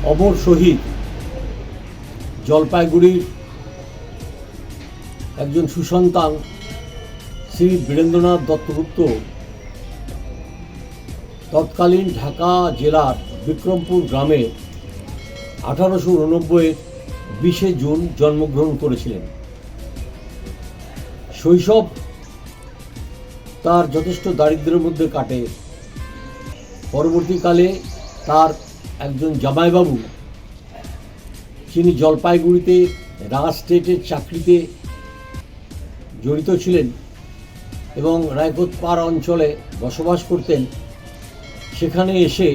অমর শহীদ জলপাইগুড়ির একজন সুসন্তান শ্রী বীরেন্দ্রনাথ দত্তগুপ্ত তৎকালীন ঢাকা জেলার বিক্রমপুর গ্রামে 1889 20 জুন জন্মগ্রহণ করেছিলেন। শৈশব তার যথেষ্ট দারিদ্র্যের মধ্যে কাটে। পরবর্তীকালে তার একজন জামাইবাবু, যিনি জলপাইগুড়িতে রাজ স্টেটের চাকরিতে জড়িত ছিলেন এবং রায়কোটপাড় অঞ্চলে বসবাস করতেন, সেখানে এসে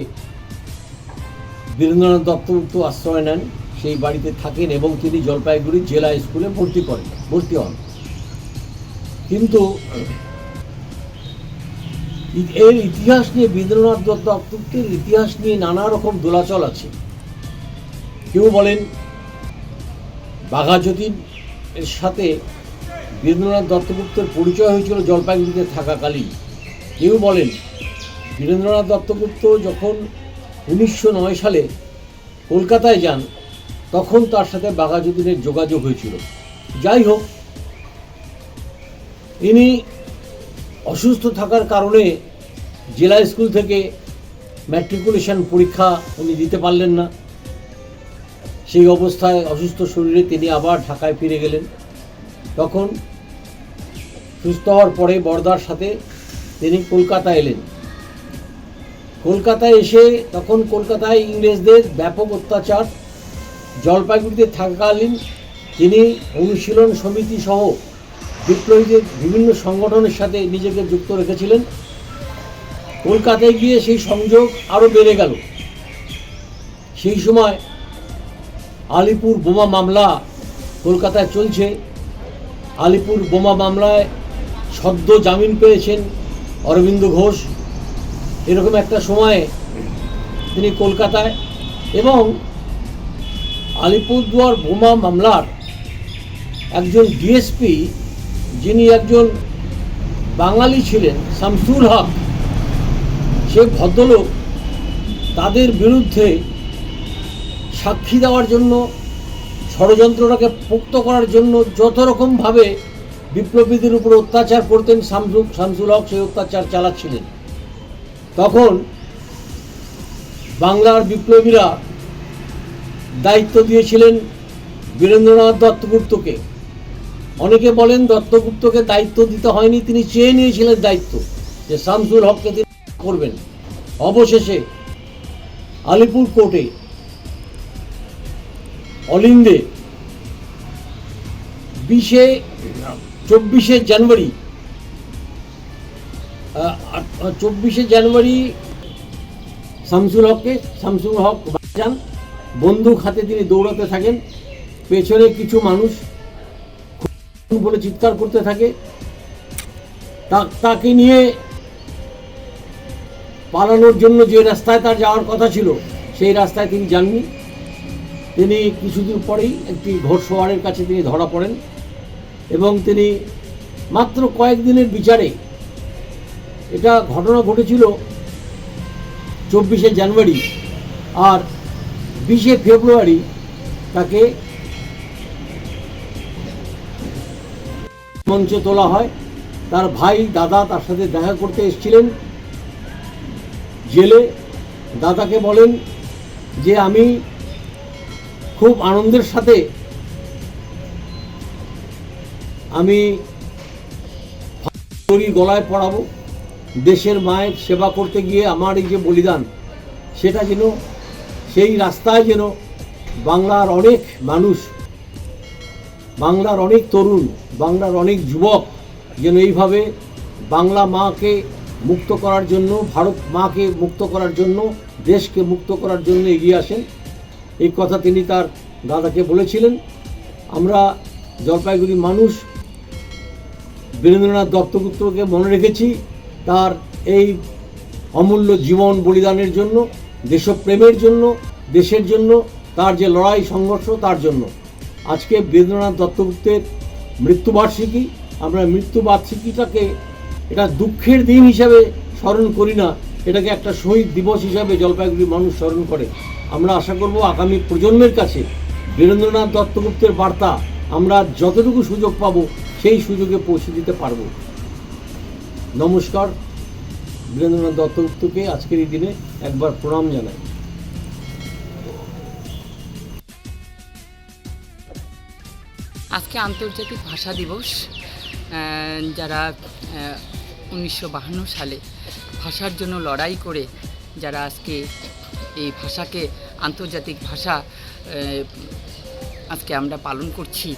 বীরেন্দ্রনাথ দত্তগুপ্ত আশ্রয় নেন, সেই বাড়িতে থাকেন এবং তিনি জলপাইগুড়ি জেলা স্কুলে ভর্তি হন। কিন্তু এর ইতিহাস নিয়ে, বীরেন্দ্রনাথ দত্তগুপ্তের ইতিহাস নিয়ে নানা রকম দোলাচল আছে। কেউ বলেন বাঘাযতীন এর সাথে বীরেন্দ্রনাথ দত্তগুপ্তের পরিচয় হয়েছিল জলপাইগুড়িতে থাকাকালীন। কেউ বলেন বীরেন্দ্রনাথ দত্তগুপ্ত যখন 1909 সালে কলকাতায় যান, তখন তার সাথে বাঘাযতীনের যোগাযোগ হয়েছিল। যাই হোক, ইনি অসুস্থ থাকার কারণে জেলা স্কুল থেকে ম্যাট্রিকুলেশন পরীক্ষা উনি দিতে পারলেন না। সেই অবস্থায় অসুস্থ শরীরে তিনি আবার ঢাকায় ফিরে গেলেন। তখন সুস্থ হওয়ার পরে বরদার সাথে তিনি কলকাতায় এলেন। কলকাতায় এসে তখন কলকাতায় ইংরেজদের ব্যাপক অত্যাচার। জলপাইগুড়িতে থাকাকালীন তিনি অনুশীলন সমিতি সহ বিপ্লবীদের বিভিন্ন সংগঠনের সাথে নিজেকে যুক্ত রেখেছিলেন। কলকাতায় গিয়ে সেই সংযোগ আরও বেড়ে গেল। সেই সময় আলিপুর বোমা মামলা কলকাতায় চলছে। আলিপুর বোমা মামলায় সদ্য জামিন পেয়েছেন অরবিন্দ ঘোষ। এরকম একটা সময়ে তিনি কলকাতায়, এবং আলিপুরদুয়ার বোমা মামলার একজন ডিএসপি, যিনি একজন বাঙালি ছিলেন, শামসুল হক, সে ভদ্রলোক তাদের বিরুদ্ধে সাক্ষী দেওয়ার জন্য, ষড়যন্ত্রটাকে পোক্ত করার জন্য যত রকমভাবে বিপ্লবীদের উপর অত্যাচার করতেন শামসুল হক, সেই অত্যাচার চালাচ্ছিলেন। তখন বাংলার বিপ্লবীরা দায়িত্ব দিয়েছিলেন বীরেন্দ্রনাথ দত্তগুপ্তকে। অনেকে বলেন দত্তগুপ্তকে দায়িত্ব দিতে হয়নি, তিনি চেয়ে নিয়েছিলেন দায়িত্ব যে শামসুল হককে তিনি করবেন। অবশেষে আলিপুর কোর্টে অলিন্দে 24 জানুয়ারি শামসুল হক যান। বন্দুক হাতে তিনি দৌড়াতে থাকেন। পেছনে কিছু মানুষ বলে চিৎকার করতে থাকে। তাকে নিয়ে পালানোর জন্য যে রাস্তায় তার যাওয়ার কথা ছিল, সেই রাস্তায় তিনি যাননি। তিনি কিছুদিন পরেই একটি ঘোড়সওয়ারের কাছে তিনি ধরা পড়েন এবং তিনি মাত্র কয়েকদিনের বিচারে, এটা ঘটনা ঘটেছিল 24 জানুয়ারি, আর 20 ফেব্রুয়ারি তাকে মঞ্চে তোলা হয়। তার ভাই দাদা তার সাথে দেখা করতে এসেছিলেন জেলে। দাদাকে বলেন যে আমি খুব আনন্দের সাথে আমি গলায় পড়াবো, দেশের মায়ের সেবা করতে গিয়ে আমার এই যে বলিদান, সেটা যেন, সেই রাস্তায় যেন বাংলার অনেক মানুষ, বাংলার অনেক তরুণ, বাংলার অনেক যুবক যেন এইভাবে বাংলা মাকে মুক্ত করার জন্য, ভারত মাকে মুক্ত করার জন্য, দেশকে মুক্ত করার জন্য এগিয়ে আসেন। এই কথা তিনি তার দাদাকে বলেছিলেন। আমরা জলপাইগুড়ির মানুষ বীরেন্দ্রনাথ দত্তগুপ্তকে মনে রেখেছি তার এই অমূল্য জীবন বলিদানের জন্য, দেশপ্রেমের জন্য, দেশের জন্য তার যে লড়াই সংঘর্ষ, তার জন্য। আজকে বীরেন্দ্রনাথ দত্তগুপ্তের মৃত্যুবার্ষিকী। আমরা মৃত্যুবার্ষিকীটাকে এটা দুঃখের দিন হিসাবে স্মরণ করি না, এটাকে একটা শহীদ দিবস হিসাবে জলপাইগুড়ির মানুষ স্মরণ করে। আমরা আশা করব আগামী প্রজন্মের কাছে বীরেন্দ্রনাথ দত্তগুপ্তের বার্তা আমরা যতটুকু সুযোগ পাবো সেই সুযোগে পৌঁছে দিতে পারব। নমস্কার, বীরেন্দ্রনাথ দত্তগুপ্তকে আজকের এই দিনে একবার প্রণাম জানাই। আজকে আন্তর্জাতিক ভাষা দিবস। যারা 1952 সালে ভাষার জন্য লড়াই করে যারা আজকে এই ভাষাকে আন্তর্জাতিক ভাষা আজকে আমরা পালন করছি,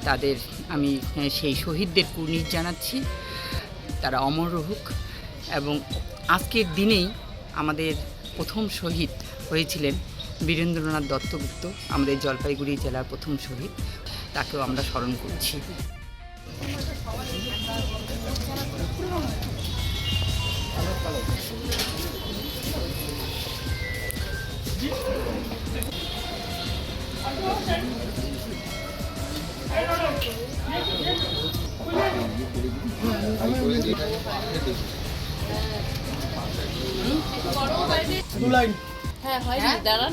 তাদের আমি সেই শহীদদের কুর্নিশ জানাচ্ছি। তারা অমর রহুক। এবং আজকের দিনেই আমাদের প্রথম শহীদ হয়েছিলেন বীরেন্দ্রনাথ দত্তগুপ্ত, আমাদের জলপাইগুড়ি জেলার প্রথম শহীদ। তাকেও আমরা স্মরণ করছি। হ্যাঁ হয় দাঁড়ান।